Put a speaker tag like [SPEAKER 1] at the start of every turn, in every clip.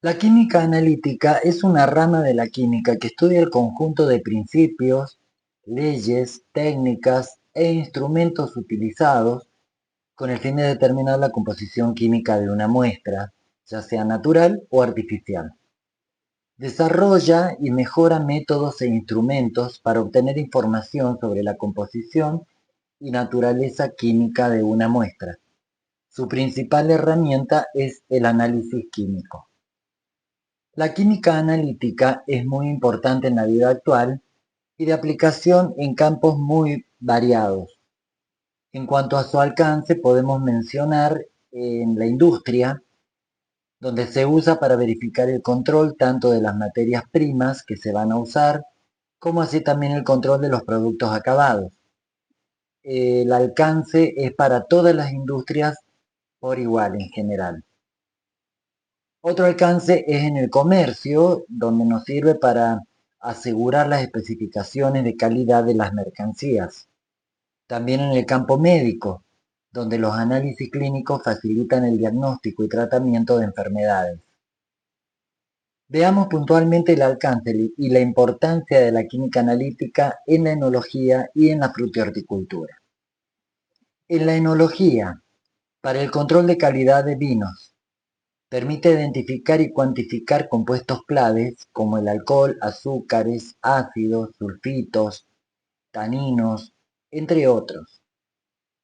[SPEAKER 1] La química analítica es una rama de la química que estudia el conjunto de principios, leyes, técnicas e instrumentos utilizados con el fin de determinar la composición química de una muestra, ya sea natural o artificial. Desarrolla y mejora métodos e instrumentos para obtener información sobre la composición y naturaleza química de una muestra. Su principal herramienta es el análisis químico. La química analítica es muy importante en la vida actual y de aplicación en campos muy variados. En cuanto a su alcance, podemos mencionar en la industria, donde se usa para verificar el control tanto de las materias primas que se van a usar, como así también el control de los productos acabados. El alcance es para todas las industrias por igual en general. Otro alcance es en el comercio, donde nos sirve para asegurar las especificaciones de calidad de las mercancías. También en el campo médico, donde los análisis clínicos facilitan el diagnóstico y tratamiento de enfermedades. Veamos puntualmente el alcance y la importancia de la química analítica en la enología y en la frutihorticultura. En la enología, para el control de calidad de vinos, permite identificar y cuantificar compuestos claves como el alcohol, azúcares, ácidos, sulfitos, taninos, entre otros,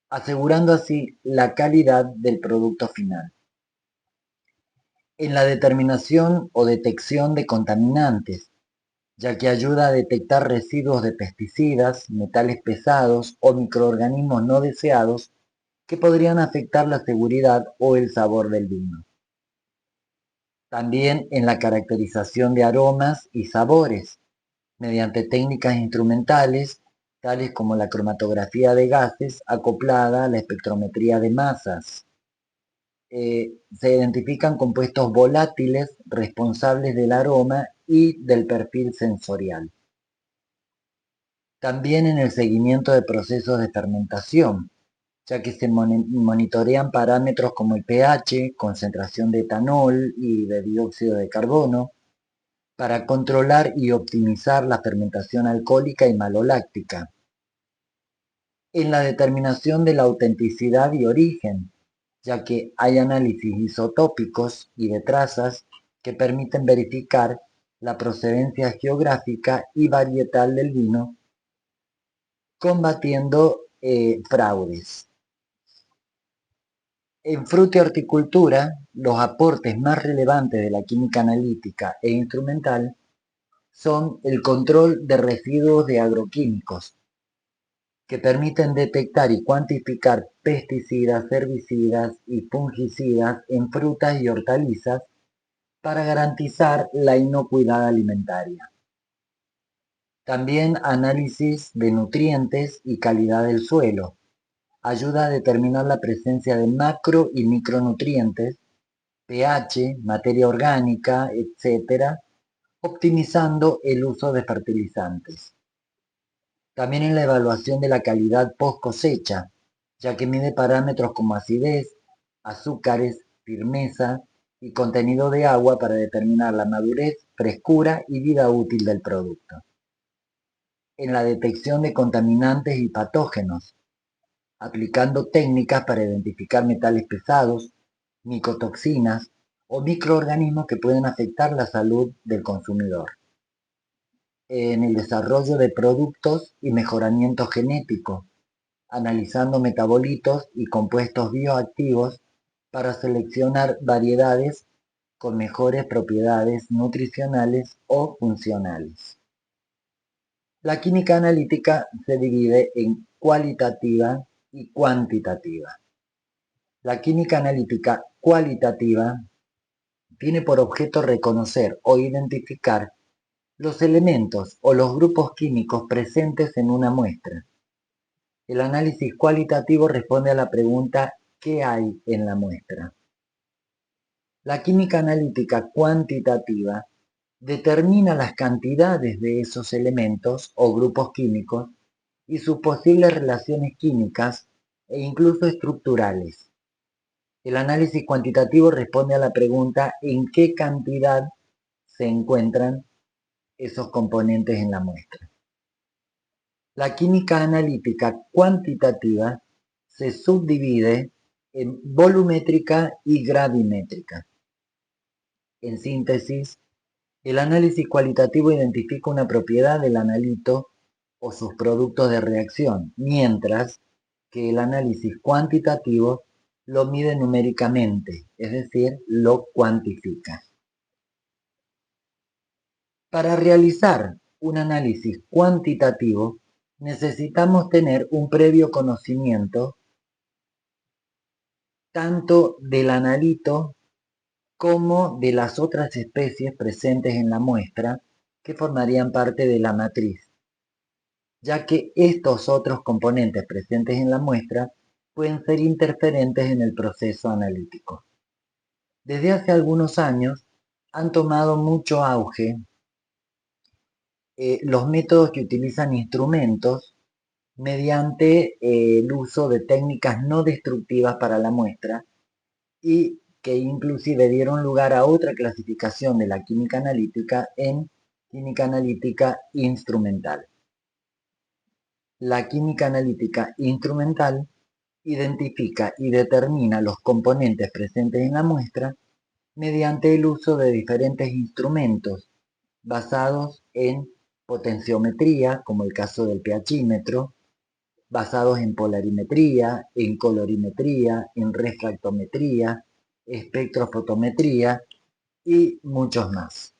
[SPEAKER 1] asegurando así la calidad del producto final. En la determinación o detección de contaminantes, ya que ayuda a detectar residuos de pesticidas, metales pesados o microorganismos no deseados que podrían afectar la seguridad o el sabor del vino. También en la caracterización de aromas y sabores, mediante técnicas instrumentales, tales como la cromatografía de gases acoplada a la espectrometría de masas. Se identifican compuestos volátiles responsables del aroma y del perfil sensorial. También en el seguimiento de procesos de fermentación, ya que se monitorean parámetros como el pH, concentración de etanol y de dióxido de carbono, para controlar y optimizar la fermentación alcohólica y maloláctica. En la determinación de la autenticidad y origen, ya que hay análisis isotópicos y de trazas que permiten verificar la procedencia geográfica y varietal del vino, combatiendo fraudes. En frutihorticultura, los aportes más relevantes de la química analítica e instrumental son el control de residuos de agroquímicos, que permiten detectar y cuantificar pesticidas, herbicidas y fungicidas en frutas y hortalizas para garantizar la inocuidad alimentaria. También análisis de nutrientes y calidad del suelo. Ayuda a determinar la presencia de macro y micronutrientes, pH, materia orgánica, etc., optimizando el uso de fertilizantes. También en la evaluación de la calidad post cosecha, ya que mide parámetros como acidez, azúcares, firmeza y contenido de agua para determinar la madurez, frescura y vida útil del producto. En la detección de contaminantes y patógenos, aplicando técnicas para identificar metales pesados, micotoxinas o microorganismos que pueden afectar la salud del consumidor. En el desarrollo de productos y mejoramiento genético, analizando metabolitos y compuestos bioactivos para seleccionar variedades con mejores propiedades nutricionales o funcionales. La química analítica se divide en cualitativa y cuantitativa. La química analítica cualitativa tiene por objeto reconocer o identificar los elementos o los grupos químicos presentes en una muestra. El análisis cualitativo responde a la pregunta ¿qué hay en la muestra? La química analítica cuantitativa determina las cantidades de esos elementos o grupos químicos y sus posibles relaciones químicas e incluso estructurales. El análisis cuantitativo responde a la pregunta ¿en qué cantidad se encuentran esos componentes en la muestra? La química analítica cuantitativa se subdivide en volumétrica y gravimétrica. En síntesis, el análisis cualitativo identifica una propiedad del analito o sus productos de reacción, mientras que el análisis cuantitativo lo mide numéricamente, es decir, lo cuantifica. Para realizar un análisis cuantitativo, necesitamos tener un previo conocimiento tanto del analito como de las otras especies presentes en la muestra que formarían parte de la matriz, ya que estos otros componentes presentes en la muestra pueden ser interferentes en el proceso analítico. Desde hace algunos años han tomado mucho auge los métodos que utilizan instrumentos mediante el uso de técnicas no destructivas para la muestra y que inclusive dieron lugar a otra clasificación de la química analítica en química analítica instrumental. La química analítica instrumental identifica y determina los componentes presentes en la muestra mediante el uso de diferentes instrumentos basados en potenciometría, como el caso del pHímetro, basados en polarimetría, en colorimetría, en refractometría, espectrofotometría y muchos más.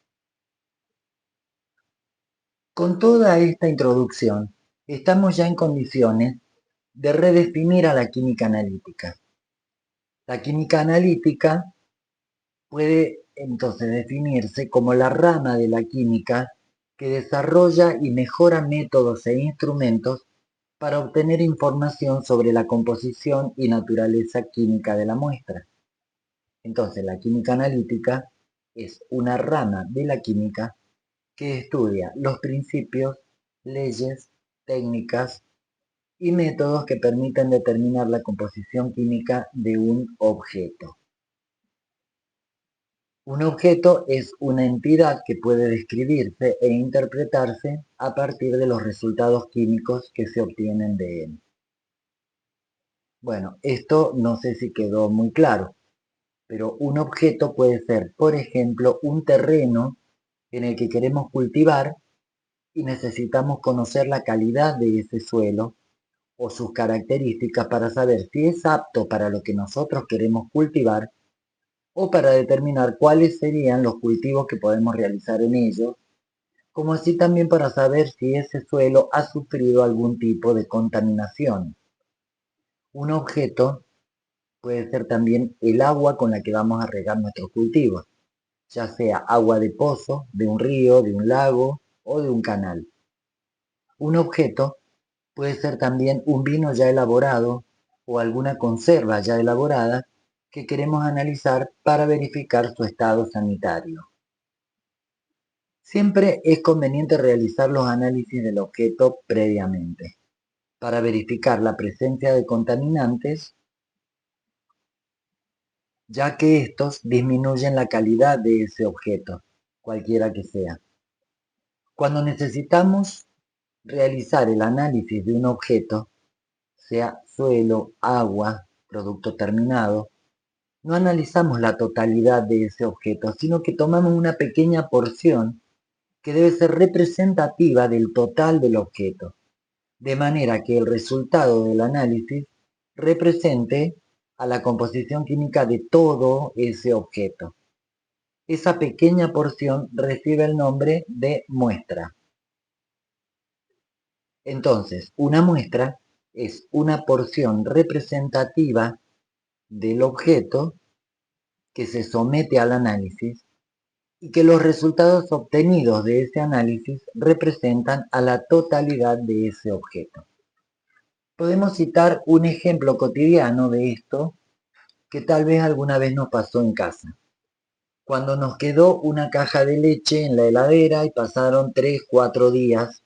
[SPEAKER 1] Con toda esta introducción, estamos ya en condiciones de redefinir a la química analítica. La química analítica puede entonces definirse como la rama de la química que desarrolla y mejora métodos e instrumentos para obtener información sobre la composición y naturaleza química de la muestra. Entonces, la química analítica es una rama de la química que estudia los principios, leyes, técnicas y métodos que permiten determinar la composición química de un objeto. Un objeto es una entidad que puede describirse e interpretarse a partir de los resultados químicos que se obtienen de él. Bueno, esto no sé si quedó muy claro, pero un objeto puede ser, por ejemplo, un terreno en el que queremos cultivar y necesitamos conocer la calidad de ese suelo o sus características para saber si es apto para lo que nosotros queremos cultivar o para determinar cuáles serían los cultivos que podemos realizar en ellos, como así también para saber si ese suelo ha sufrido algún tipo de contaminación. Un objeto puede ser también el agua con la que vamos a regar nuestros cultivos, ya sea agua de pozo, de un río, de un lago o de un canal. Un objeto puede ser también un vino ya elaborado o alguna conserva ya elaborada que queremos analizar para verificar su estado sanitario. Siempre es conveniente realizar los análisis del objeto previamente para verificar la presencia de contaminantes, ya que estos disminuyen la calidad de ese objeto, cualquiera que sea. Cuando necesitamos realizar el análisis de un objeto, sea suelo, agua, producto terminado, no analizamos la totalidad de ese objeto, sino que tomamos una pequeña porción que debe ser representativa del total del objeto, de manera que el resultado del análisis represente a la composición química de todo ese objeto. Esa pequeña porción recibe el nombre de muestra. Entonces, una muestra es una porción representativa del objeto que se somete al análisis y que los resultados obtenidos de ese análisis representan a la totalidad de ese objeto. Podemos citar un ejemplo cotidiano de esto que tal vez alguna vez nos pasó en casa. Cuando nos quedó una caja de leche en la heladera y pasaron 3, 4 días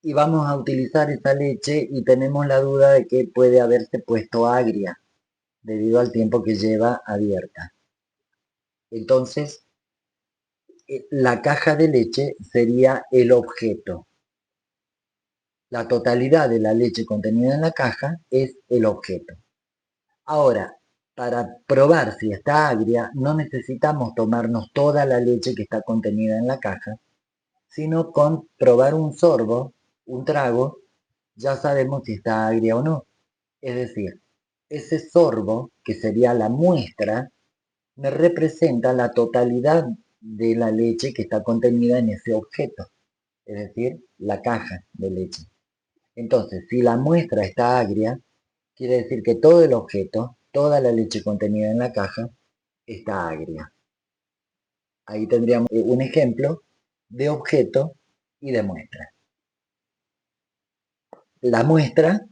[SPEAKER 1] y vamos a utilizar esa leche y tenemos la duda de que puede haberse puesto agria, debido al tiempo que lleva abierta. Entonces, la caja de leche sería el objeto. La totalidad de la leche contenida en la caja es el objeto. Ahora, para probar si está agria, no necesitamos tomarnos toda la leche que está contenida en la caja, sino con probar un sorbo, un trago, ya sabemos si está agria o no. Es decir, ese sorbo, que sería la muestra, me representa la totalidad de la leche que está contenida en ese objeto, es decir, la caja de leche. Entonces, si la muestra está agria, quiere decir que todo el objeto, toda la leche contenida en la caja, está agria. Ahí tendríamos un ejemplo de objeto y de muestra. La muestra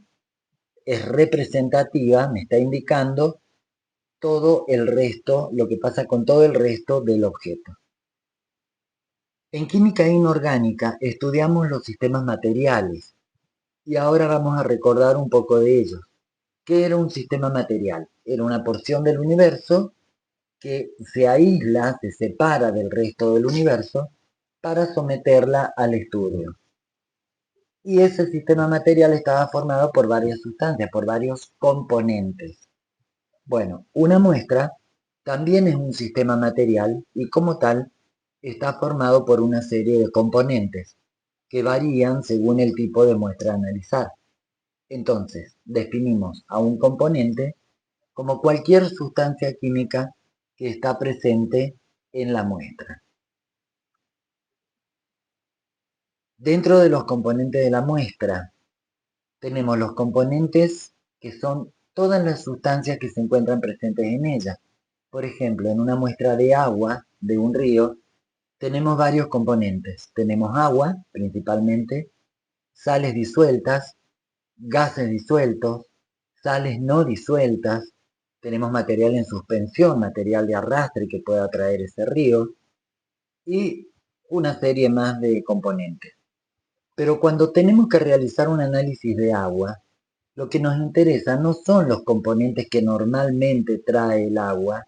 [SPEAKER 1] es representativa, me está indicando todo el resto, lo que pasa con todo el resto del objeto. En química inorgánica estudiamos los sistemas materiales y ahora vamos a recordar un poco de ellos. ¿Qué era un sistema material? Era una porción del universo que se aísla, se separa del resto del universo para someterla al estudio. Y ese sistema material estaba formado por varias sustancias, por varios componentes. Bueno, una muestra también es un sistema material y como tal está formado por una serie de componentes que varían según el tipo de muestra a analizar. Entonces, definimos a un componente como cualquier sustancia química que está presente en la muestra. Dentro de los componentes de la muestra tenemos los componentes que son todas las sustancias que se encuentran presentes en ella. Por ejemplo, en una muestra de agua de un río tenemos varios componentes. Tenemos agua, principalmente, sales disueltas, gases disueltos, sales no disueltas, tenemos material en suspensión, material de arrastre que pueda traer ese río, y una serie más de componentes. Pero cuando tenemos que realizar un análisis de agua, lo que nos interesa no son los componentes que normalmente trae el agua,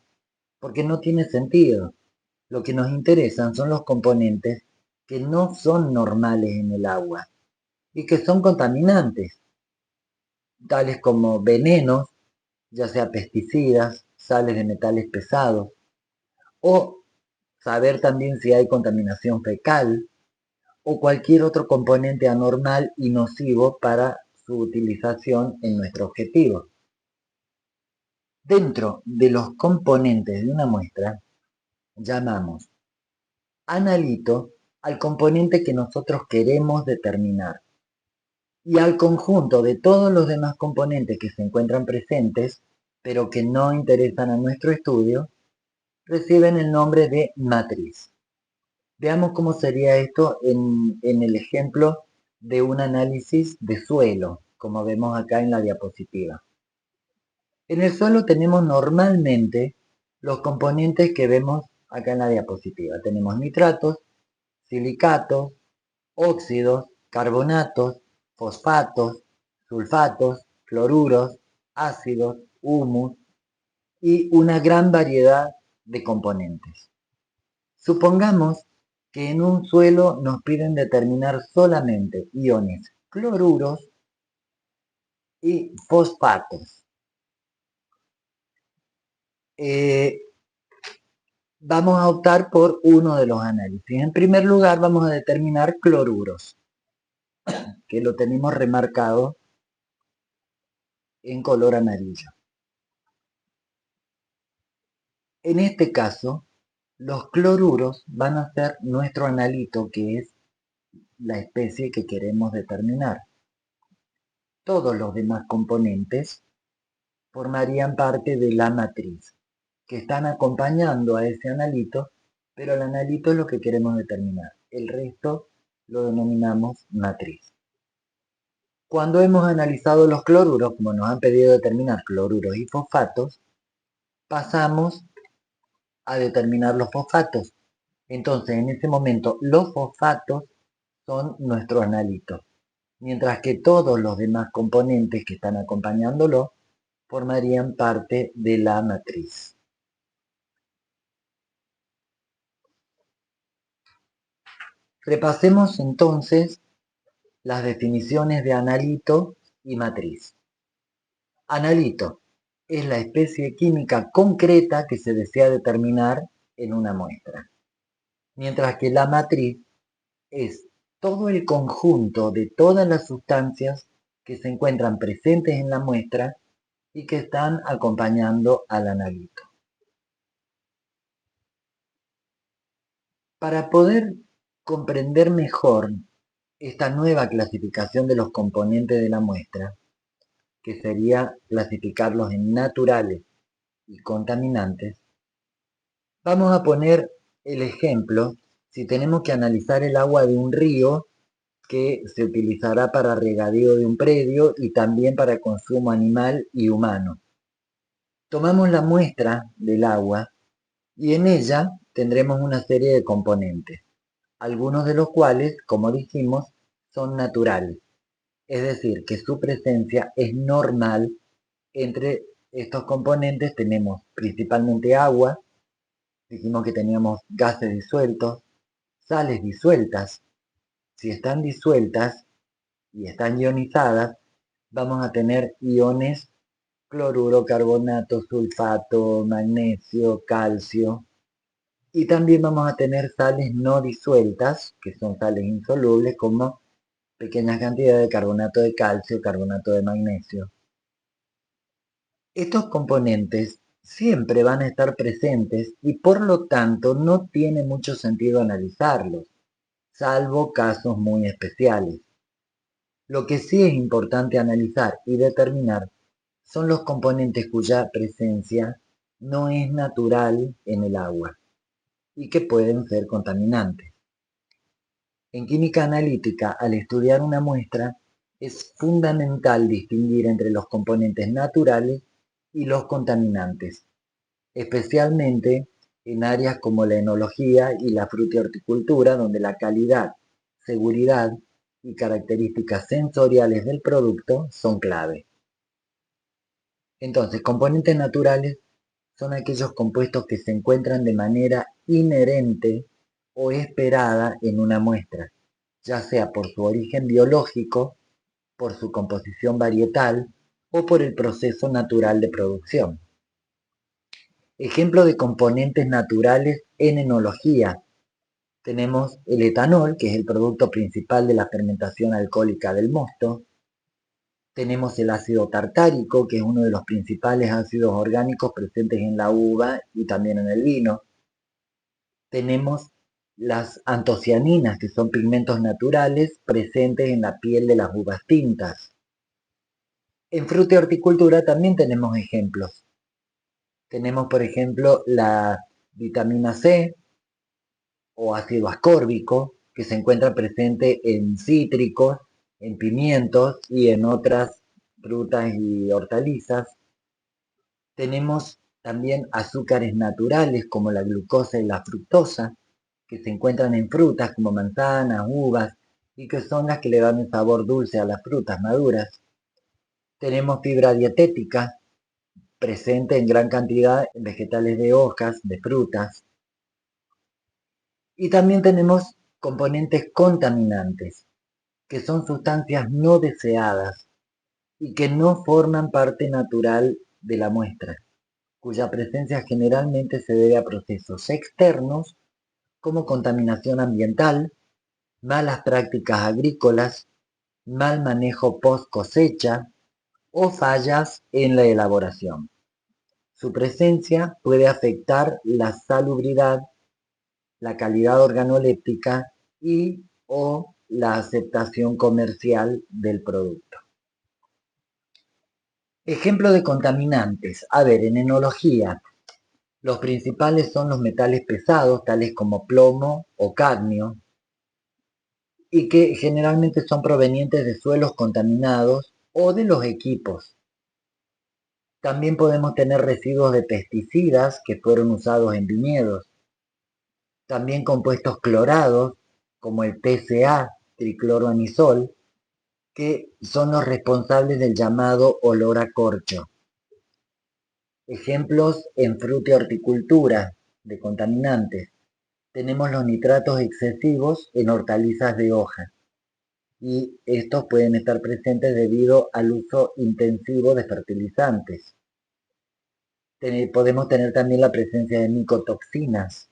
[SPEAKER 1] porque no tiene sentido. Lo que nos interesan son los componentes que no son normales en el agua y que son contaminantes, tales como venenos, ya sea pesticidas, sales de metales pesados, o saber también si hay contaminación fecal o cualquier otro componente anormal y nocivo para su utilización en nuestro objetivo. Dentro de los componentes de una muestra, llamamos analito al componente que nosotros queremos determinar y al conjunto de todos los demás componentes que se encuentran presentes, pero que no interesan a nuestro estudio, reciben el nombre de matriz. Veamos cómo sería esto en el ejemplo de un análisis de suelo, como vemos acá en la diapositiva. En el suelo tenemos normalmente los componentes que vemos acá en la diapositiva. Tenemos nitratos, silicatos, óxidos, carbonatos, fosfatos, sulfatos, cloruros, ácidos, humus y una gran variedad de componentes. Supongamos que en un suelo nos piden determinar solamente iones cloruros y fosfatos. Vamos a optar por uno de los análisis. En primer lugar vamos a determinar cloruros, que lo tenemos remarcado en color amarillo. En este caso, los cloruros van a ser nuestro analito, que es la especie que queremos determinar. Todos los demás componentes formarían parte de la matriz, que están acompañando a ese analito, pero el analito es lo que queremos determinar. El resto lo denominamos matriz. Cuando hemos analizado los cloruros, como nos han pedido determinar cloruros y fosfatos, pasamos a determinar los fosfatos. Entonces, en ese momento, los fosfatos son nuestro analito, mientras que todos los demás componentes que están acompañándolo formarían parte de la matriz. Repasemos entonces las definiciones de analito y matriz. Analito es la especie química concreta que se desea determinar en una muestra, mientras que la matriz es todo el conjunto de todas las sustancias que se encuentran presentes en la muestra y que están acompañando al analito. Para poder comprender mejor esta nueva clasificación de los componentes de la muestra, que sería clasificarlos en naturales y contaminantes, vamos a poner el ejemplo si tenemos que analizar el agua de un río que se utilizará para regadío de un predio y también para consumo animal y humano. Tomamos la muestra del agua y en ella tendremos una serie de componentes, algunos de los cuales, como dijimos, son naturales, es decir, que su presencia es normal. Entre estos componentes tenemos principalmente agua, dijimos que teníamos gases disueltos, sales disueltas. Si están disueltas y están ionizadas, vamos a tener iones cloruro, carbonato, sulfato, magnesio, calcio. Y también vamos a tener sales no disueltas, que son sales insolubles, como pequeñas cantidades de carbonato de calcio, carbonato de magnesio. Estos componentes siempre van a estar presentes y por lo tanto no tiene mucho sentido analizarlos, salvo casos muy especiales. Lo que sí es importante analizar y determinar son los componentes cuya presencia no es natural en el agua y que pueden ser contaminantes. En química analítica, al estudiar una muestra, es fundamental distinguir entre los componentes naturales y los contaminantes, especialmente en áreas como la enología y la frutihorticultura, donde la calidad, seguridad y características sensoriales del producto son clave. Entonces, componentes naturales son aquellos compuestos que se encuentran de manera inherente o esperada en una muestra, ya sea por su origen biológico, por su composición varietal o por el proceso natural de producción. Ejemplo de componentes naturales en enología. Tenemos el etanol, que es el producto principal de la fermentación alcohólica del mosto. Tenemos el ácido tartárico, que es uno de los principales ácidos orgánicos presentes en la uva y también en el vino. Tenemos las antocianinas, que son pigmentos naturales presentes en la piel de las uvas tintas. En fruta y horticultura también tenemos ejemplos. Tenemos, por ejemplo, la vitamina C o ácido ascórbico, que se encuentra presente en cítricos, en pimientos y en otras frutas y hortalizas. Tenemos también azúcares naturales como la glucosa y la fructosa, que se encuentran en frutas como manzanas, uvas, y que son las que le dan el sabor dulce a las frutas maduras. Tenemos fibra dietética, presente en gran cantidad en vegetales de hojas, de frutas. Y también tenemos componentes contaminantes, que son sustancias no deseadas y que no forman parte natural de la muestra, cuya presencia generalmente se debe a procesos externos como contaminación ambiental, malas prácticas agrícolas, mal manejo post cosecha o fallas en la elaboración. Su presencia puede afectar la salubridad, la calidad organoléptica y o la aceptación comercial del producto. Ejemplo de contaminantes. A ver, en enología, los principales son los metales pesados, tales como plomo o cadmio, y que generalmente son provenientes de suelos contaminados o de los equipos. También podemos tener residuos de pesticidas que fueron usados en viñedos. También compuestos clorados, como el TCA, tricloroanisol, que son los responsables del llamado olor a corcho. Ejemplos en fruta y horticultura de contaminantes. Tenemos los nitratos excesivos en hortalizas de hoja y estos pueden estar presentes debido al uso intensivo de fertilizantes. Podemos tener también la presencia de micotoxinas,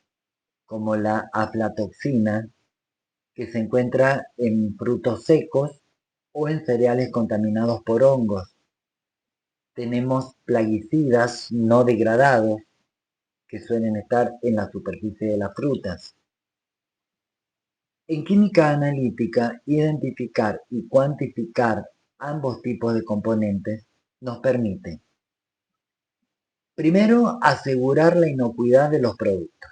[SPEAKER 1] como la aflatoxina, que se encuentra en frutos secos o en cereales contaminados por hongos. Tenemos plaguicidas no degradados, que suelen estar en la superficie de las frutas. En química analítica, identificar y cuantificar ambos tipos de componentes nos permite, primero, asegurar la inocuidad de los productos.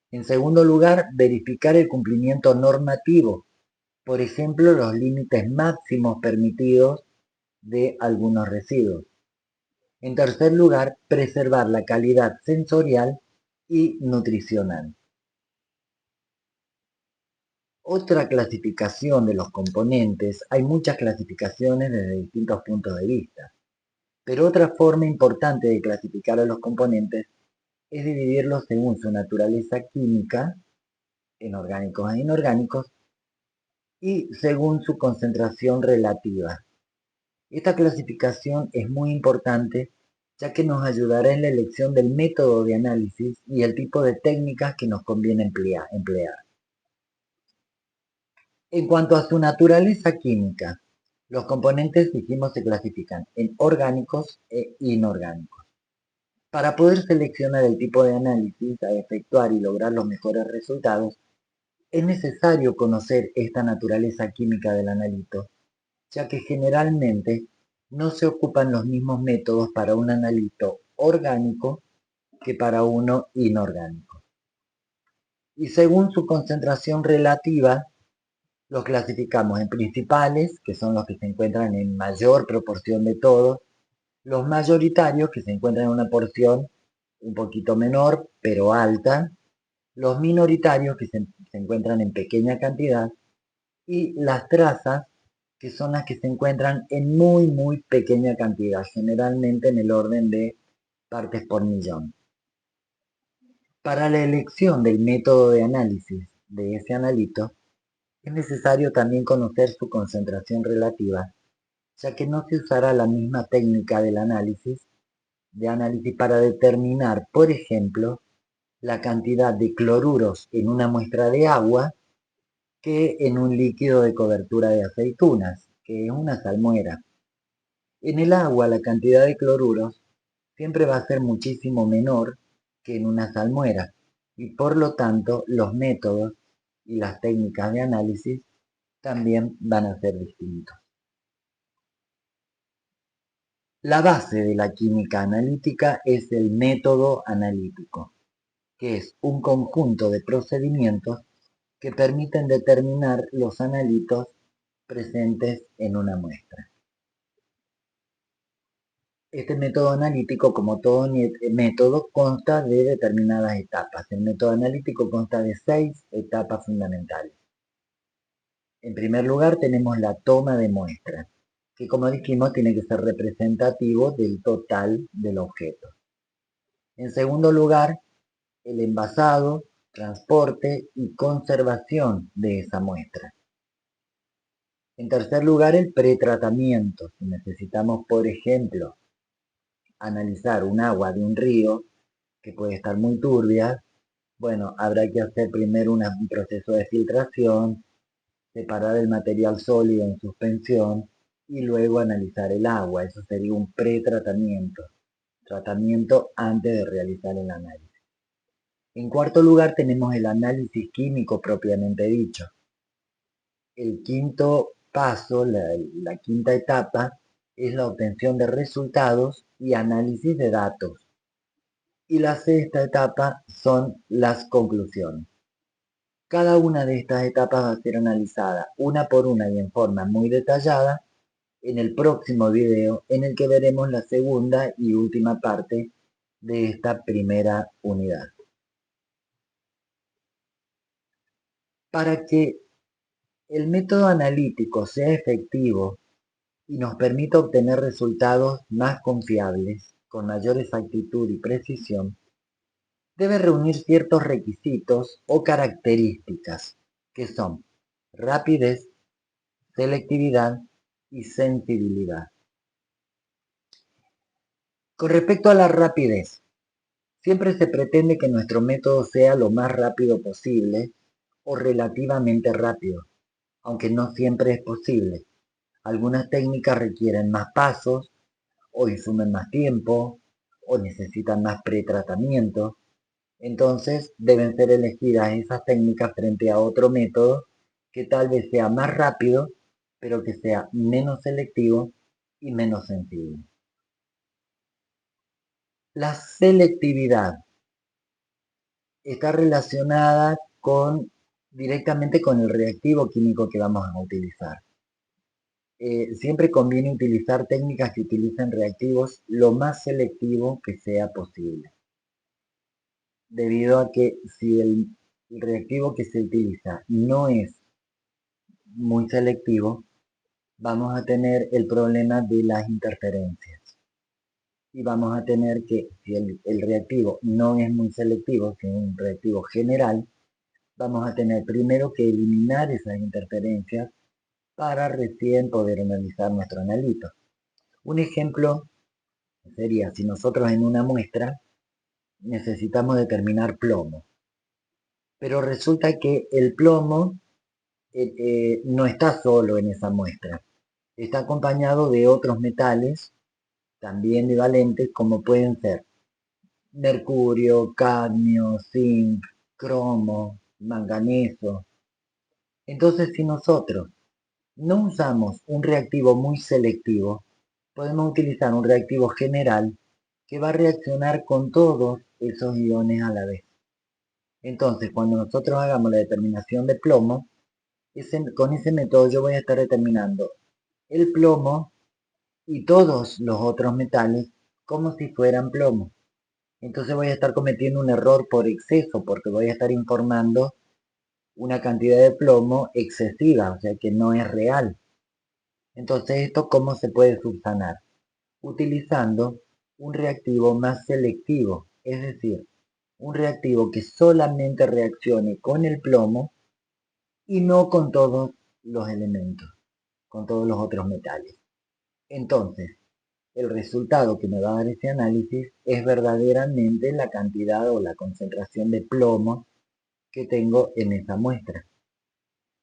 [SPEAKER 1] En segundo lugar, verificar el cumplimiento normativo, por ejemplo, los límites máximos permitidos de algunos residuos. En tercer lugar, preservar la calidad sensorial y nutricional. Otra clasificación de los componentes, hay muchas clasificaciones desde distintos puntos de vista, pero otra forma importante de clasificar a los componentes es dividirlos según su naturaleza química, en orgánicos e inorgánicos, y según su concentración relativa. Esta clasificación es muy importante ya que nos ayudará en la elección del método de análisis y el tipo de técnicas que nos conviene emplear. En cuanto a su naturaleza química, los componentes, dijimos, se clasifican en orgánicos e inorgánicos. Para poder seleccionar el tipo de análisis a efectuar y lograr los mejores resultados, es necesario conocer esta naturaleza química del analito, ya que generalmente no se ocupan los mismos métodos para un analito orgánico que para uno inorgánico. Y según su concentración relativa, los clasificamos en principales, que son los que se encuentran en mayor proporción de todos, los mayoritarios, que se encuentran en una porción un poquito menor, pero alta, los minoritarios, que se encuentran en pequeña cantidad, y las trazas, que son las que se encuentran en muy pequeña cantidad, generalmente en el orden de partes por millón. Para la elección del método de análisis de ese analito, es necesario también conocer su concentración relativa, ya que no se usará la misma técnica del análisis para determinar, por ejemplo, la cantidad de cloruros en una muestra de agua que en un líquido de cobertura de aceitunas, que es una salmuera. En el agua la cantidad de cloruros siempre va a ser muchísimo menor que en una salmuera y por lo tanto los métodos y las técnicas de análisis también van a ser distintos. La base de la química analítica es el método analítico, que es un conjunto de procedimientos que permiten determinar los analitos presentes en una muestra. Este método analítico, como todo método, consta de determinadas etapas. El método analítico consta de 6 etapas fundamentales. En primer lugar, tenemos la toma de muestras, que como dijimos tiene que ser representativo del total del objeto. En segundo lugar, el envasado, transporte y conservación de esa muestra. En tercer lugar, el pretratamiento. Si necesitamos, por ejemplo, analizar un agua de un río, que puede estar muy turbia, bueno, habrá que hacer primero un proceso de filtración, separar el material sólido en suspensión y luego analizar el agua. Eso sería un pretratamiento, tratamiento antes de realizar el análisis. En cuarto lugar tenemos el análisis químico propiamente dicho. El quinto paso, la quinta etapa, es la obtención de resultados y análisis de datos. Y la sexta etapa son las conclusiones. Cada una de estas etapas va a ser analizada una por una y en forma muy detallada en el próximo video en el que veremos la segunda y última parte de esta primera unidad. Para que el método analítico sea efectivo y nos permita obtener resultados más confiables, con mayor exactitud y precisión, debe reunir ciertos requisitos o características, que son rapidez, selectividad y sensibilidad. Con respecto a la rapidez, siempre se pretende que nuestro método sea lo más rápido posible o relativamente rápido, aunque no siempre es posible. Algunas técnicas requieren más pasos, o insumen más tiempo, o necesitan más pretratamiento. Entonces deben ser elegidas esas técnicas frente a otro método que tal vez sea más rápido, pero que sea menos selectivo y menos sensible. La selectividad está relacionada directamente con el reactivo químico que vamos a utilizar. Siempre conviene utilizar técnicas que utilicen reactivos lo más selectivo que sea posible, debido a que si el reactivo que se utiliza no es muy selectivo, vamos a tener el problema de las interferencias. Y vamos a tener que, si el reactivo no es muy selectivo, que es un reactivo general, vamos a tener primero que eliminar esas interferencias para recién poder analizar nuestro analito. Un ejemplo sería si nosotros en una muestra necesitamos determinar plomo, pero resulta que el plomo no está solo en esa muestra, está acompañado de otros metales también bivalentes como pueden ser mercurio, cadmio, zinc, cromo, manganeso. Entonces, si nosotros no usamos un reactivo muy selectivo, podemos utilizar un reactivo general que va a reaccionar con todos esos iones a la vez. Entonces, cuando nosotros hagamos la determinación de plomo, con ese método yo voy a estar determinando el plomo y todos los otros metales como si fueran plomo. Entonces voy a estar cometiendo un error por exceso porque voy a estar informando una cantidad de plomo excesiva, o sea que no es real. Entonces, ¿esto cómo se puede subsanar? Utilizando un reactivo más selectivo, es decir, un reactivo que solamente reaccione con el plomo y no con todos los elementos, con todos los otros metales. Entonces, el resultado que me va a dar ese análisis es verdaderamente la cantidad o la concentración de plomo que tengo en esa muestra.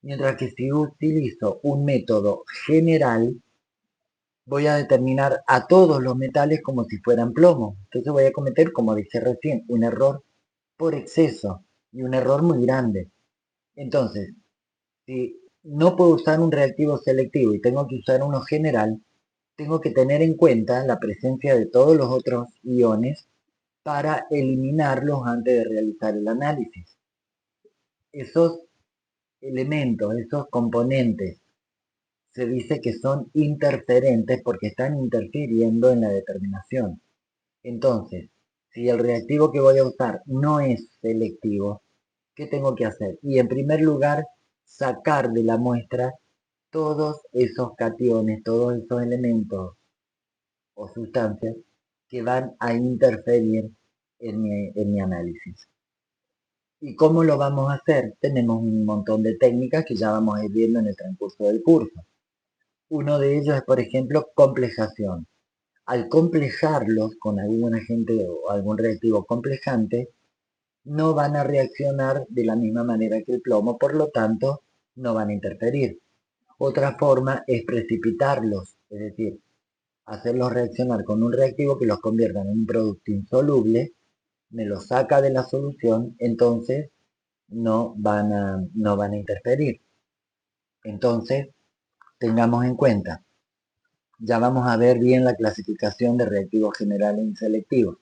[SPEAKER 1] Mientras que si utilizo un método general, voy a determinar a todos los metales como si fueran plomo. Entonces voy a cometer, como dije recién, un error por exceso y un error muy grande. Entonces, si no puedo usar un reactivo selectivo y tengo que usar uno general, tengo que tener en cuenta la presencia de todos los otros iones para eliminarlos antes de realizar el análisis. Esos elementos, esos componentes, se dice que son interferentes porque están interfiriendo en la determinación. Entonces, si el reactivo que voy a usar no es selectivo, ¿qué tengo que hacer? Y en primer lugar, sacar de la muestra todos esos cationes, todos esos elementos o sustancias que van a interferir en mi análisis. ¿Y cómo lo vamos a hacer? Tenemos un montón de técnicas que ya vamos a ir viendo en el transcurso del curso. Uno de ellos es, por ejemplo, complejación. Al complejarlos con algún agente o algún reactivo complejante, no van a reaccionar de la misma manera que el plomo, por lo tanto, no van a interferir. Otra forma es precipitarlos, es decir, hacerlos reaccionar con un reactivo que los convierta en un producto insoluble, me lo saca de la solución, entonces no van a interferir. Entonces, tengamos en cuenta, ya vamos a ver bien la clasificación de reactivos generales e inselectivos,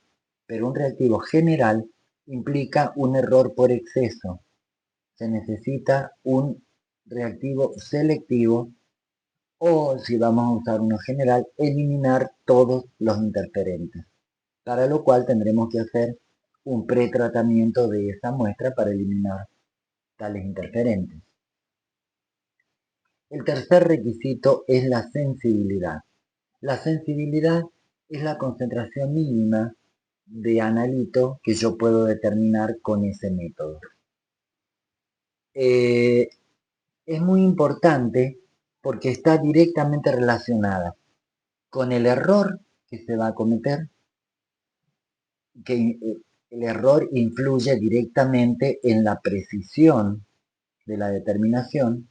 [SPEAKER 1] pero un reactivo general implica un error por exceso. Se necesita un reactivo selectivo o, si vamos a usar uno general, eliminar todos los interferentes, para lo cual tendremos que hacer un pretratamiento de esa muestra para eliminar tales interferentes. El tercer requisito es la sensibilidad. La sensibilidad es la concentración mínima de analito que yo puedo determinar con ese método. Es muy importante porque está directamente relacionada con el error que se va a cometer, que el error influye directamente en la precisión de la determinación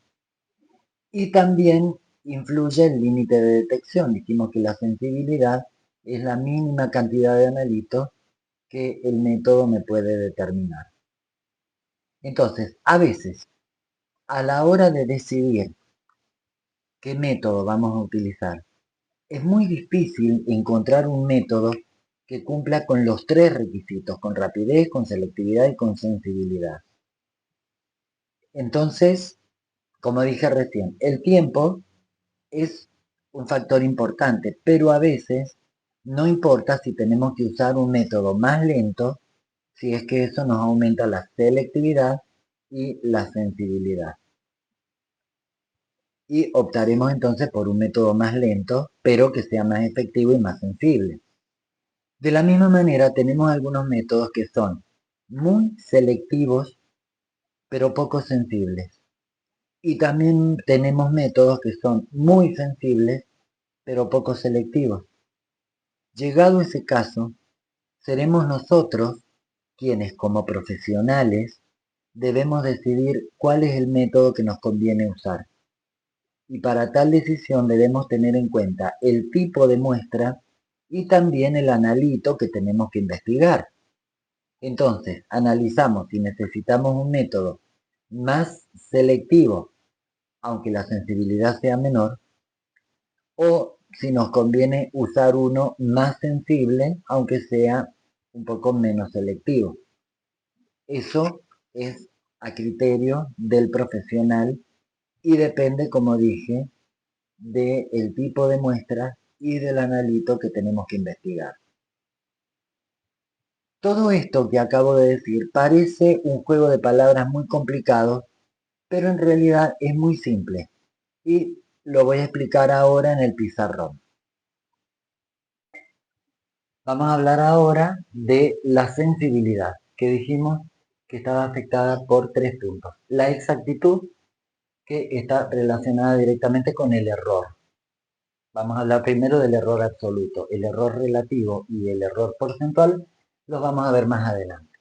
[SPEAKER 1] y también influye el límite de detección. Dijimos que la sensibilidad es la mínima cantidad de analito que el método me puede determinar. Entonces, a veces, a la hora de decidir qué método vamos a utilizar, es muy difícil encontrar un método que cumpla con los tres requisitos, con rapidez, con selectividad y con sensibilidad. Entonces, como dije recién, el tiempo es un factor importante, pero a veces no importa si tenemos que usar un método más lento, si es que eso nos aumenta la selectividad y la sensibilidad. Y optaremos entonces por un método más lento, pero que sea más efectivo y más sensible. De la misma manera, tenemos algunos métodos que son muy selectivos, pero poco sensibles. Y también tenemos métodos que son muy sensibles, pero poco selectivos. Llegado ese caso, seremos nosotros quienes, como profesionales, debemos decidir cuál es el método que nos conviene usar. Y para tal decisión debemos tener en cuenta el tipo de muestra y también el analito que tenemos que investigar. Entonces, analizamos si necesitamos un método más selectivo, aunque la sensibilidad sea menor, o si nos conviene usar uno más sensible, aunque sea un poco menos selectivo. Eso es a criterio del profesional y depende, como dije, del tipo de muestra y del analito que tenemos que investigar. Todo esto que acabo de decir parece un juego de palabras muy complicado, pero en realidad es muy simple y lo voy a explicar ahora en el pizarrón. Vamos a hablar ahora de la sensibilidad, que dijimos que estaba afectada por tres puntos. La exactitud, que está relacionada directamente con el error. Vamos a hablar primero del error absoluto. El error relativo y el error porcentual los vamos a ver más adelante.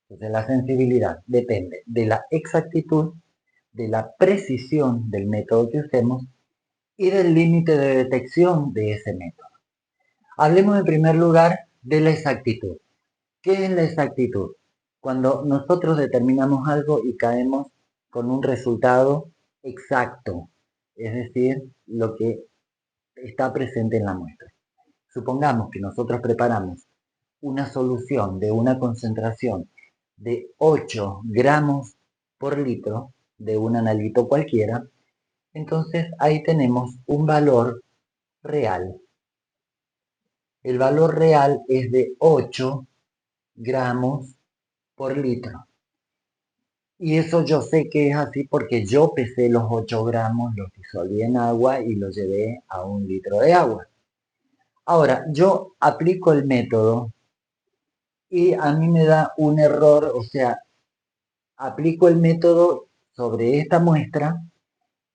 [SPEAKER 1] Entonces, la sensibilidad depende de la exactitud, de la precisión del método que usemos y del límite de detección de ese método. Hablemos en primer lugar de la exactitud. ¿Qué es la exactitud? Cuando nosotros determinamos algo y caemos con un resultado exacto, es decir, lo que está presente en la muestra. Supongamos que nosotros preparamos una solución de una concentración de 8 gramos por litro de un analito cualquiera, entonces ahí tenemos un valor real. El valor real es de 8 gramos por litro. Y eso yo sé que es así porque yo pesé los 8 gramos, los disolví en agua y los llevé a un litro de agua. Ahora, yo aplico el método y a mí me da un error, o sea, aplico el método sobre esta muestra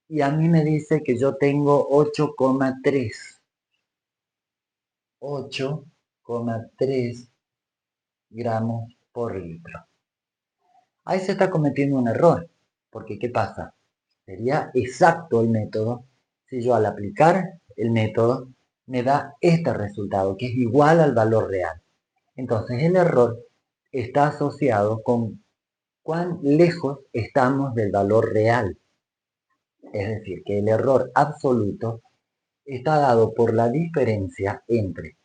[SPEAKER 1] y a mí me dice que yo tengo 8,3 gramos por litro. Ahí se está cometiendo un error, porque ¿qué pasa? Sería exacto el método si yo al aplicar el método me da este resultado, que es igual al valor real. Entonces el error está asociado con cuán lejos estamos del valor real. Es decir, que el error absoluto está dado por la diferencia entre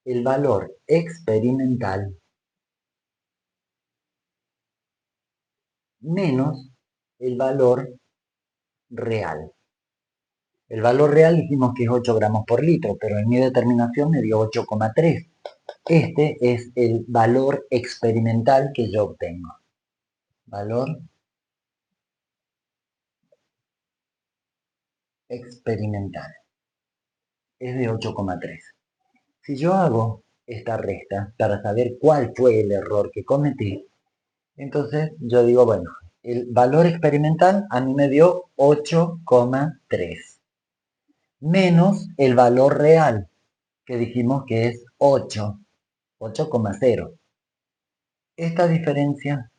[SPEAKER 1] el valor experimental menos el valor real. El valor real dijimos que es 8 gramos por litro, pero en mi determinación me dio 8,3. Este es el valor experimental que yo obtengo. Valor experimental es de 8,3. Si yo hago esta resta para saber cuál fue el error que cometí, entonces yo digo, bueno, el valor experimental a mí me dio 8,3 menos el valor real, que dijimos que es 8,0. Esta diferencia,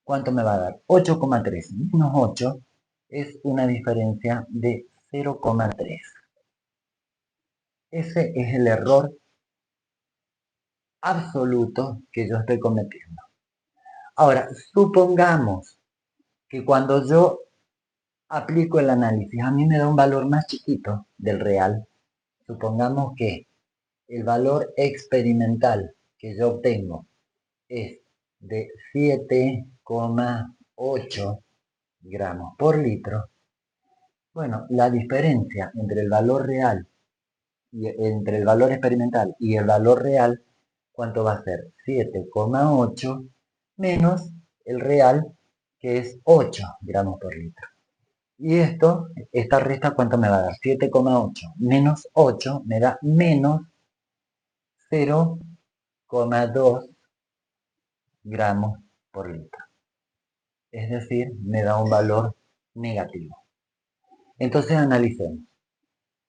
[SPEAKER 1] ¿cuánto me va a dar? 8,3 menos 8 es una diferencia de 0,3. Ese es el error absoluto que yo estoy cometiendo. Ahora, supongamos que cuando yo aplico el análisis, a mí me da un valor más chiquito del real. Supongamos que el valor experimental que yo obtengo es de 7,8 gramos por litro. Bueno, la diferencia entre el valor real y entre el valor experimental y el valor real, ¿cuánto va a ser? 7,8 menos el real, que es 8 gramos por litro. Y esta resta, ¿cuánto me va a dar? 7,8 menos 8 me da menos 0,2 gramos por litro. Es decir, me da un valor negativo. Entonces analicemos.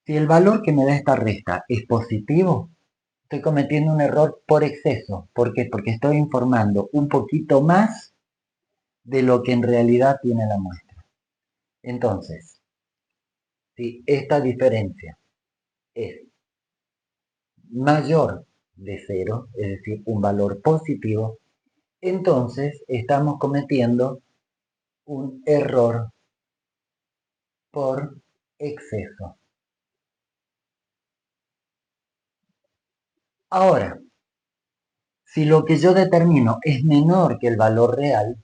[SPEAKER 1] Si el valor que me da esta resta es positivo, estoy cometiendo un error por exceso. ¿Por qué? Porque estoy informando un poquito más de lo que en realidad tiene la muestra. Entonces, si esta diferencia es mayor de 0, es decir, un valor positivo, entonces estamos cometiendo un error por exceso. Ahora, si lo que yo determino es menor que el valor real,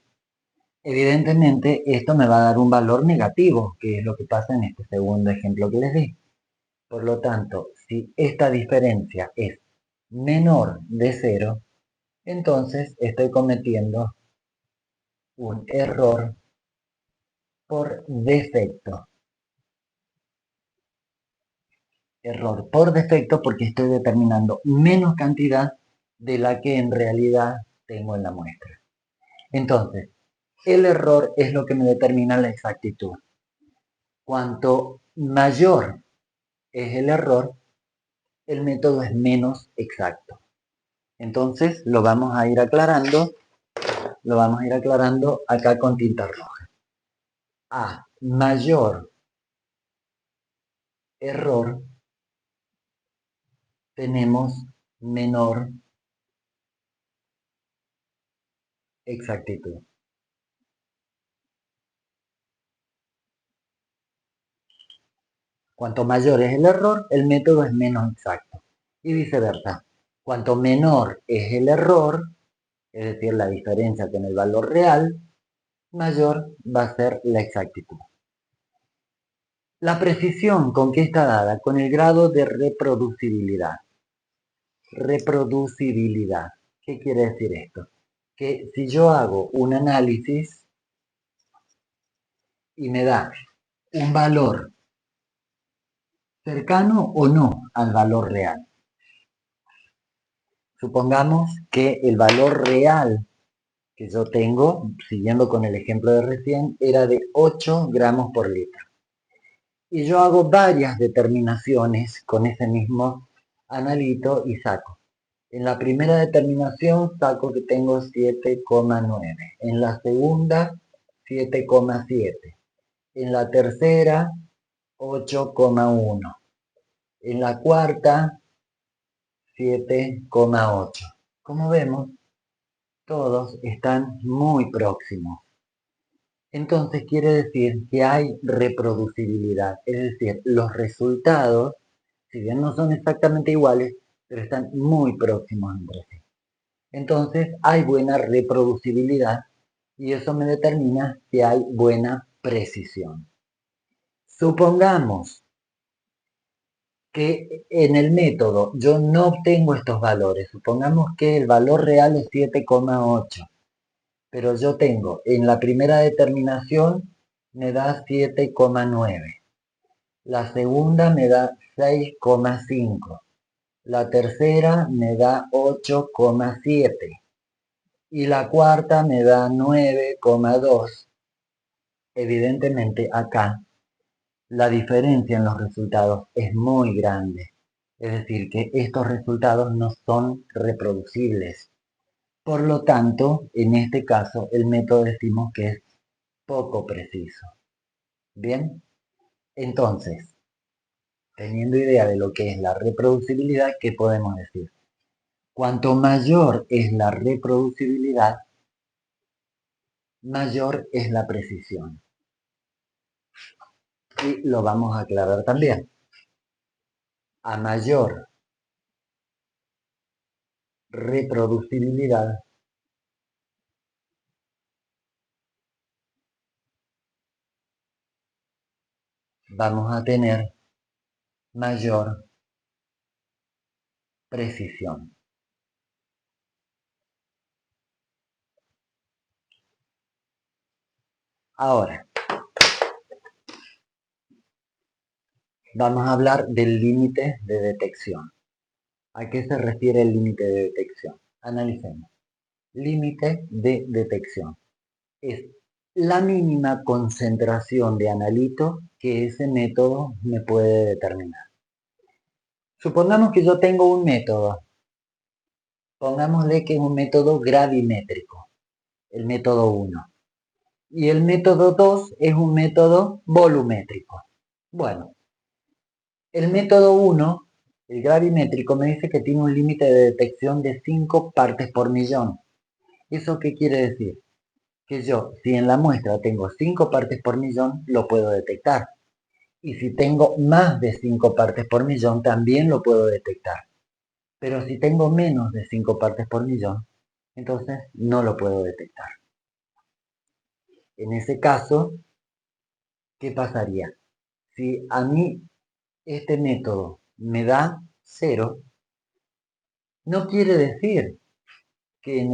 [SPEAKER 1] evidentemente esto me va a dar un valor negativo, que es lo que pasa en este segundo ejemplo que les di. Por lo tanto, si esta diferencia es menor de 0, entonces estoy cometiendo un error por defecto. Error por defecto porque estoy determinando menos cantidad de la que en realidad tengo en la muestra. Entonces, el error es lo que me determina la exactitud. Cuanto mayor es el error, el método es menos exacto. Entonces, lo vamos a ir aclarando acá con tinta roja. A mayor error, tenemos menor exactitud. Cuanto mayor es el error, el método es menos exacto. Y viceversa. Cuanto menor es el error, es decir, la diferencia con el valor real, mayor va a ser la exactitud. La precisión con que está dada, con el grado de reproducibilidad. Reproducibilidad. ¿Qué quiere decir esto? Que si yo hago un análisis y me da un valor cercano o no al valor real. Supongamos que el valor real que yo tengo, siguiendo con el ejemplo de recién, era de 8 gramos por litro. Y yo hago varias determinaciones con ese mismo analito y saco. En la primera determinación saco que tengo 7,9. En la segunda, 7,7. En la tercera, 8,1. En la cuarta, 7,8. Como vemos, todos están muy próximos. Entonces quiere decir que hay reproducibilidad, es decir, los resultados, si bien no son exactamente iguales, pero están muy próximos entre sí. Entonces hay buena reproducibilidad y eso me determina que hay buena precisión. Supongamos que en el método yo no obtengo estos valores. Supongamos que el valor real es 7,8. Pero yo tengo en la primera determinación me da 7,9. La segunda me da 6,5. La tercera me da 8,7 y la cuarta me da 9,2. Evidentemente acá la diferencia en los resultados es muy grande. Es decir, que estos resultados no son reproducibles. Por lo tanto, en este caso, el método decimos que es poco preciso. Bien, entonces, teniendo idea de lo que es la reproducibilidad, ¿qué podemos decir? Cuanto mayor es la reproducibilidad, mayor es la precisión. Y lo vamos a aclarar también. A mayor reproducibilidad, vamos a tener mayor precisión. Ahora, vamos a hablar del límite de detección. ¿A qué se refiere el límite de detección? Analicemos. Límite de detección. Es la mínima concentración de analito que ese método me puede determinar. Supongamos que yo tengo un método. Pongámosle que es un método gravimétrico, el método 1. Y el método 2 es un método volumétrico. Bueno, el método 1, el gravimétrico, me dice que tiene un límite de detección de 5 partes por millón. ¿Eso qué quiere decir? Que yo, si en la muestra tengo 5 partes por millón, lo puedo detectar. Y si tengo más de 5 partes por millón, también lo puedo detectar. Pero si tengo menos de 5 partes por millón, entonces no lo puedo detectar. En ese caso, ¿qué pasaría? Si a mí este método me da 0, no quiere decir que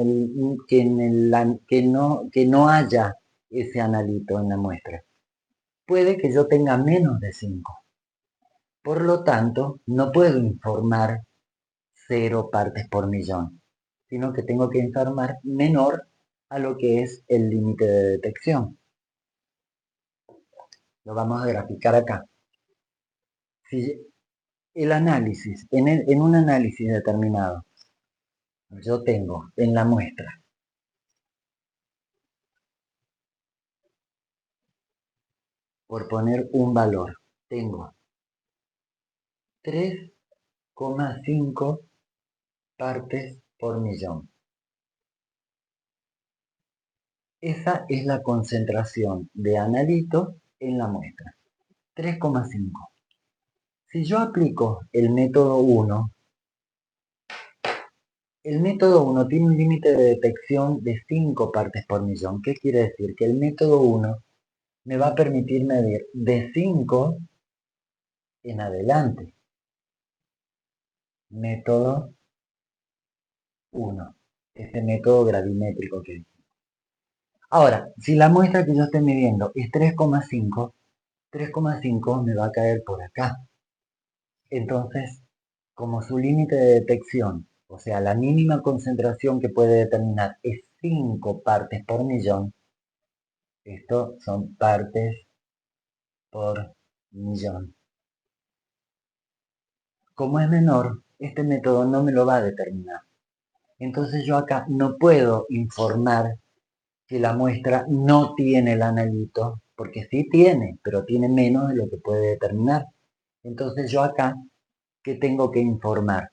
[SPEAKER 1] no haya ese analito en la muestra. Puede que yo tenga menos de 5. Por lo tanto, no puedo informar 0 partes por millón, sino que tengo que informar menor a lo que es el límite de detección. Lo vamos a graficar acá. Si el análisis, en un análisis determinado, yo tengo en la muestra por poner un valor, tengo 3,5 partes por millón. Esa es la concentración de analito en la muestra, 3,5. Si yo aplico el método 1, el método 1 tiene un límite de detección de 5 partes por millón. ¿Qué quiere decir? Que el método 1 me va a permitir medir de 5 en adelante. Método 1. Este método gravimétrico que dice. Ahora, si la muestra que yo estoy midiendo es 3,5, 3,5 me va a caer por acá. Entonces, como su límite de detección, o sea, la mínima concentración que puede determinar es 5 partes por millón, esto son partes por millón. Como es menor, este método no me lo va a determinar. Entonces yo acá no puedo informar que la muestra no tiene el analito, porque sí tiene, pero tiene menos de lo que puede determinar. Entonces yo acá, ¿qué tengo que informar?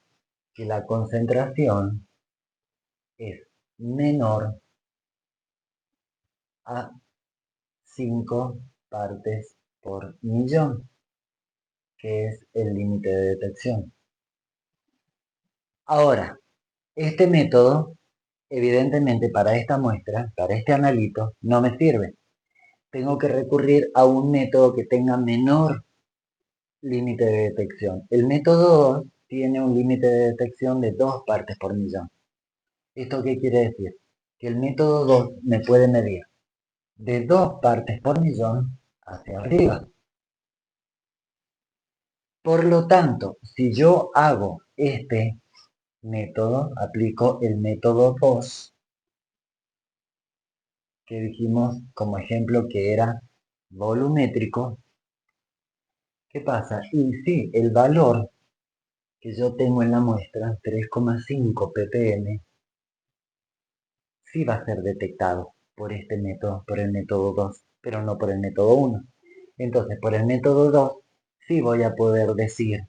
[SPEAKER 1] Que la concentración es menor a 5 partes por millón, que es el límite de detección. Ahora, este método, evidentemente para esta muestra, para este analito, no me sirve. Tengo que recurrir a un método que tenga menor límite de detección. El método 2 tiene un límite de detección de 2 partes por millón. ¿Esto qué quiere decir? Que el método 2 me puede medir de 2 partes por millón hacia arriba. Por lo tanto, si yo hago este método, aplico el método 2, que dijimos como ejemplo que era volumétrico. ¿Qué pasa? Y sí, el valor que yo tengo en la muestra, 3,5 ppm, sí va a ser detectado por este método, por el método 2, pero no por el método 1. Entonces, por el método 2, sí voy a poder decir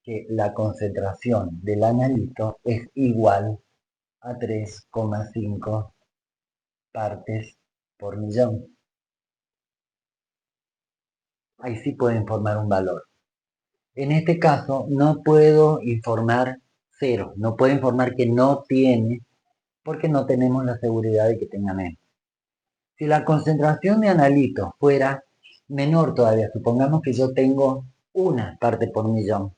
[SPEAKER 1] que la concentración del analito es igual a 3,5 partes por millón. Ahí sí puedo informar un valor. En este caso, no puedo informar cero, no puedo informar que no tiene, porque no tenemos la seguridad de que tenga menos. Si la concentración de analito fuera menor todavía, supongamos que yo tengo una parte por millón,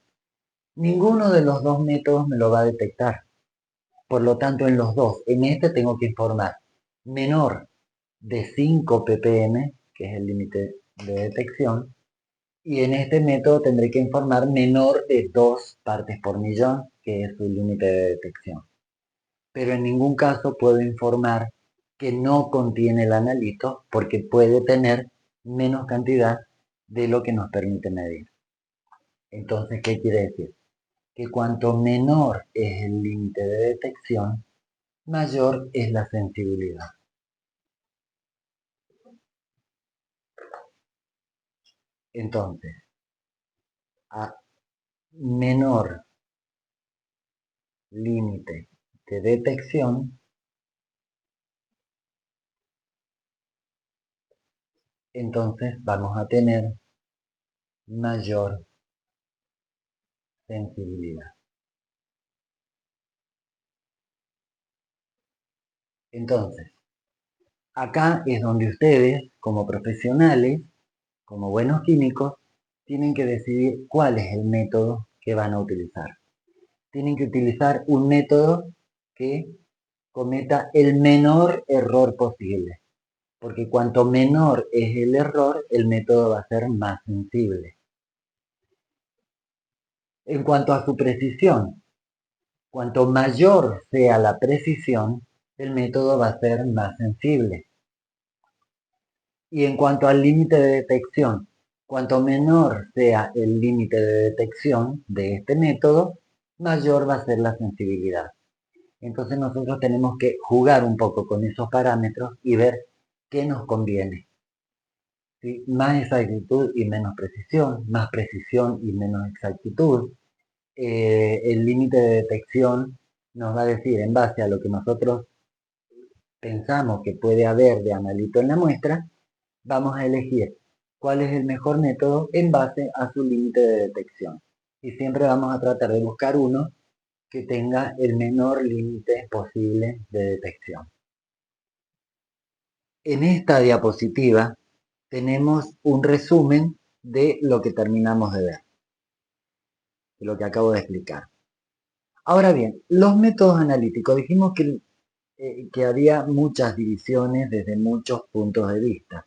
[SPEAKER 1] ninguno de los dos métodos me lo va a detectar. Por lo tanto, en los dos, en este tengo que informar menor de 5 ppm, que es el límite de detección, y en este método tendré que informar menor de 2 partes por millón, que es su límite de detección. Pero en ningún caso puedo informar que no contiene el analito, porque puede tener menos cantidad de lo que nos permite medir. Entonces, ¿qué quiere decir? Que cuanto menor es el límite de detección, mayor es la sensibilidad. Entonces, a menor límite de detección, entonces vamos a tener mayor sensibilidad. Entonces, acá es donde ustedes, como profesionales, como buenos químicos, tienen que decidir cuál es el método que van a utilizar. Tienen que utilizar un método que cometa el menor error posible, porque cuanto menor es el error, el método va a ser más sensible. En cuanto a su precisión, cuanto mayor sea la precisión, el método va a ser más sensible. Y en cuanto al límite de detección, cuanto menor sea el límite de detección de este método, mayor va a ser la sensibilidad. Entonces nosotros tenemos que jugar un poco con esos parámetros y ver qué nos conviene. ¿Sí? Más exactitud y menos precisión, más precisión y menos exactitud. El límite de detección nos va a decir, en base a lo que nosotros pensamos que puede haber de analito en la muestra, vamos a elegir cuál es el mejor método en base a su límite de detección. Y siempre vamos a tratar de buscar uno que tenga el menor límite posible de detección. En esta diapositiva tenemos un resumen de lo que terminamos de ver, de lo que acabo de explicar. Ahora bien, los métodos analíticos, dijimos que había muchas divisiones desde muchos puntos de vista.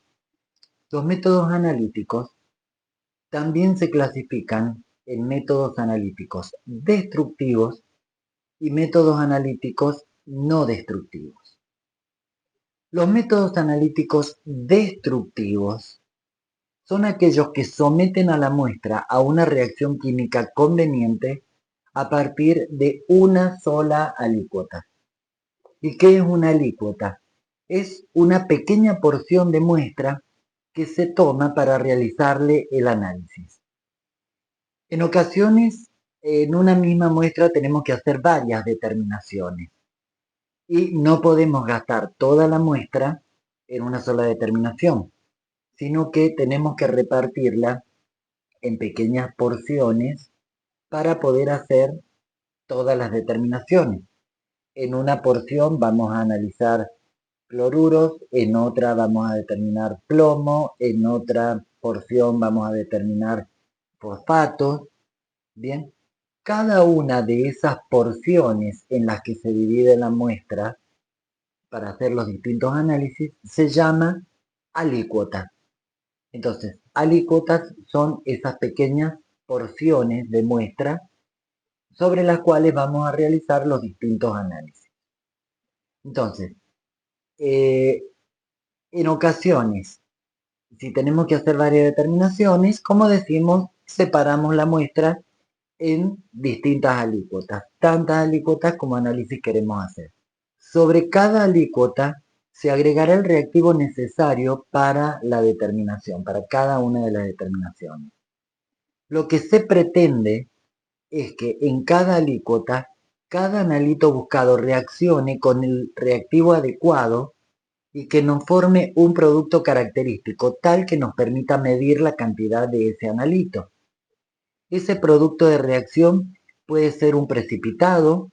[SPEAKER 1] Los métodos analíticos también se clasifican en métodos analíticos destructivos y métodos analíticos no destructivos. Los métodos analíticos destructivos son aquellos que someten a la muestra a una reacción química conveniente a partir de una sola alícuota. ¿Y qué es una alícuota? Es una pequeña porción de muestra que se toma para realizarle el análisis. En ocasiones, en una misma muestra tenemos que hacer varias determinaciones y no podemos gastar toda la muestra en una sola determinación, sino que tenemos que repartirla en pequeñas porciones para poder hacer todas las determinaciones. En una porción vamos a analizar cloruros, en otra vamos a determinar plomo, en otra porción vamos a determinar fosfatos. Bien, cada una de esas porciones en las que se divide la muestra para hacer los distintos análisis se llama alícuota. Entonces, alícuotas son esas pequeñas porciones de muestra sobre las cuales vamos a realizar los distintos análisis. Entonces, en ocasiones, si tenemos que hacer varias determinaciones, como decimos, separamos la muestra en distintas alícuotas, tantas alícuotas como análisis queremos hacer. Sobre cada alícuota se agregará el reactivo necesario para la determinación, para cada una de las determinaciones. Lo que se pretende es que en cada alícuota, cada analito buscado reaccione con el reactivo adecuado y que nos forme un producto característico tal que nos permita medir la cantidad de ese analito. Ese producto de reacción puede ser un precipitado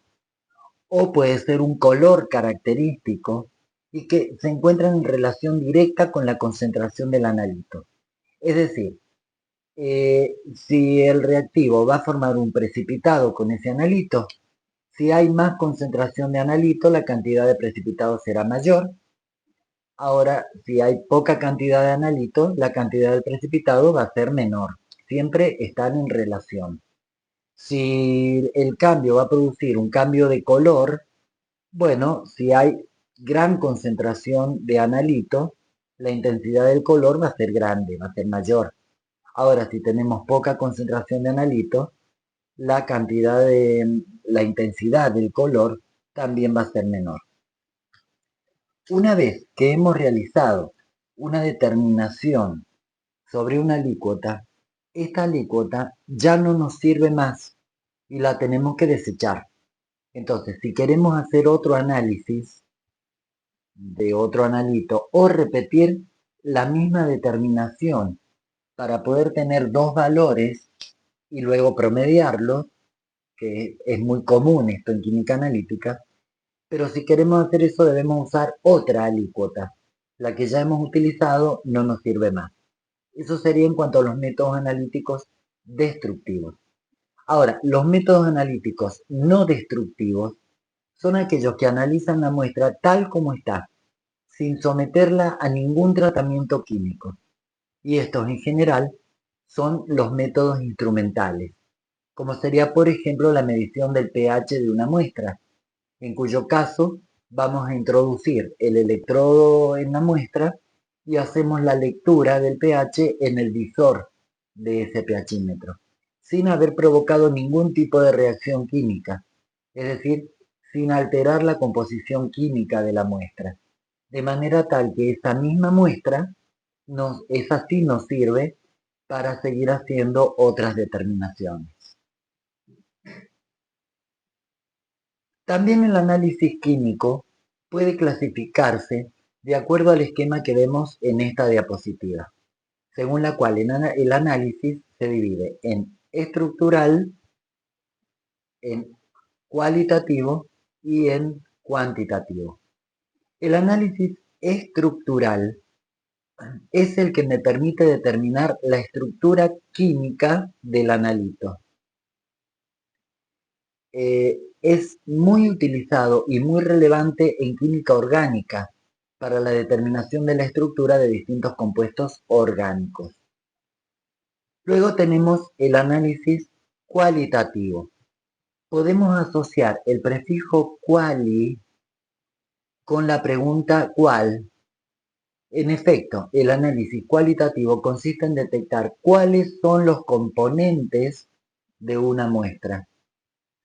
[SPEAKER 1] o puede ser un color característico y que se encuentra en relación directa con la concentración del analito. Es decir, si el reactivo va a formar un precipitado con ese analito, si hay más concentración de analito, la cantidad de precipitado será mayor. Ahora, si hay poca cantidad de analito, la cantidad del precipitado va a ser menor. Siempre están en relación. Si el cambio va a producir un cambio de color, bueno, si hay gran concentración de analito, la intensidad del color va a ser grande, va a ser mayor. Ahora, si tenemos poca concentración de analito, la intensidad del color también va a ser menor. Una vez que hemos realizado una determinación sobre una alícuota, esta alícuota ya no nos sirve más y la tenemos que desechar. Entonces, si queremos hacer otro análisis de otro analito o repetir la misma determinación para poder tener dos valores y luego promediarlos, que es muy común esto en química analítica, pero si queremos hacer eso debemos usar otra alícuota. La que ya hemos utilizado no nos sirve más. Eso sería en cuanto a los métodos analíticos destructivos. Ahora, los métodos analíticos no destructivos son aquellos que analizan la muestra tal como está, sin someterla a ningún tratamiento químico. Y estos en general son los métodos instrumentales, como sería por ejemplo la medición del pH de una muestra, en cuyo caso vamos a introducir el electrodo en la muestra y hacemos la lectura del pH en el visor de ese pHímetro, sin haber provocado ningún tipo de reacción química, es decir, sin alterar la composición química de la muestra, de manera tal que esa misma muestra esa sí nos sirve para seguir haciendo otras determinaciones. También el análisis químico puede clasificarse de acuerdo al esquema que vemos en esta diapositiva, según la cual el análisis se divide en estructural, en cualitativo y en cuantitativo. El análisis estructural es el que me permite determinar la estructura química del analito. Es muy utilizado y muy relevante en química orgánica para la determinación de la estructura de distintos compuestos orgánicos. Luego tenemos el análisis cualitativo. Podemos asociar el prefijo quali con la pregunta ¿cuál? En efecto, el análisis cualitativo consiste en detectar cuáles son los componentes de una muestra,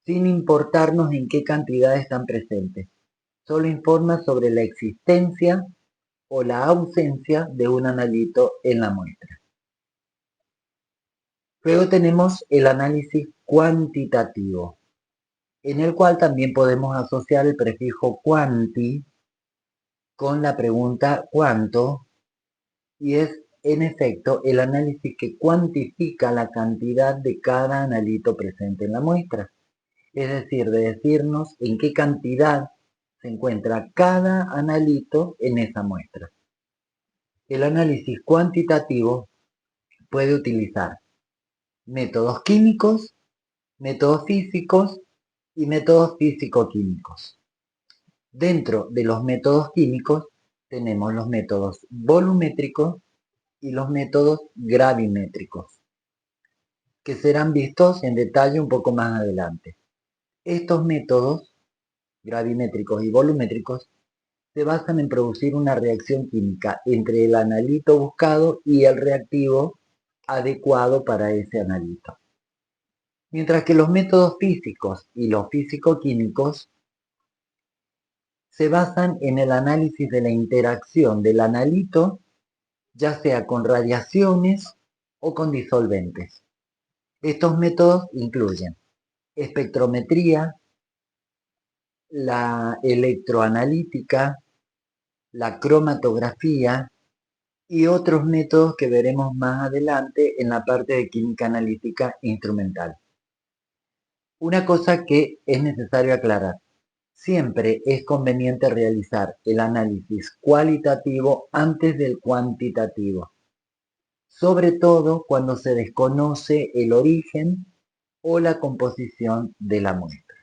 [SPEAKER 1] sin importarnos en qué cantidad están presentes. Solo informa sobre la existencia o la ausencia de un analito en la muestra. Luego tenemos el análisis cuantitativo, en el cual también podemos asociar el prefijo quanti con la pregunta cuánto, y es en efecto el análisis que cuantifica la cantidad de cada analito presente en la muestra, es decir, de decirnos en qué cantidad se encuentra cada analito en esa muestra. El análisis cuantitativo puede utilizar métodos químicos, métodos físicos y métodos físico-químicos. Dentro de los métodos químicos tenemos los métodos volumétricos y los métodos gravimétricos, que serán vistos en detalle un poco más adelante. Estos métodos, gravimétricos y volumétricos, se basan en producir una reacción química entre el analito buscado y el reactivo adecuado para ese analito. Mientras que los métodos físicos y los físico-químicos se basan en el análisis de la interacción del analito, ya sea con radiaciones o con disolventes. Estos métodos incluyen espectrometría, la electroanalítica, la cromatografía y otros métodos que veremos más adelante en la parte de química analítica instrumental. Una cosa que es necesario aclarar: siempre es conveniente realizar el análisis cualitativo antes del cuantitativo, sobre todo cuando se desconoce el origen o la composición de la muestra.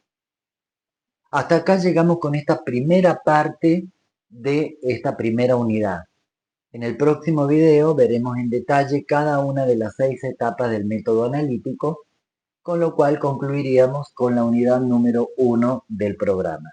[SPEAKER 1] Hasta acá llegamos con esta primera parte de esta primera unidad. En el próximo video veremos en detalle cada una de las 6 etapas del método analítico, con lo cual concluiríamos con la unidad número 1 del programa.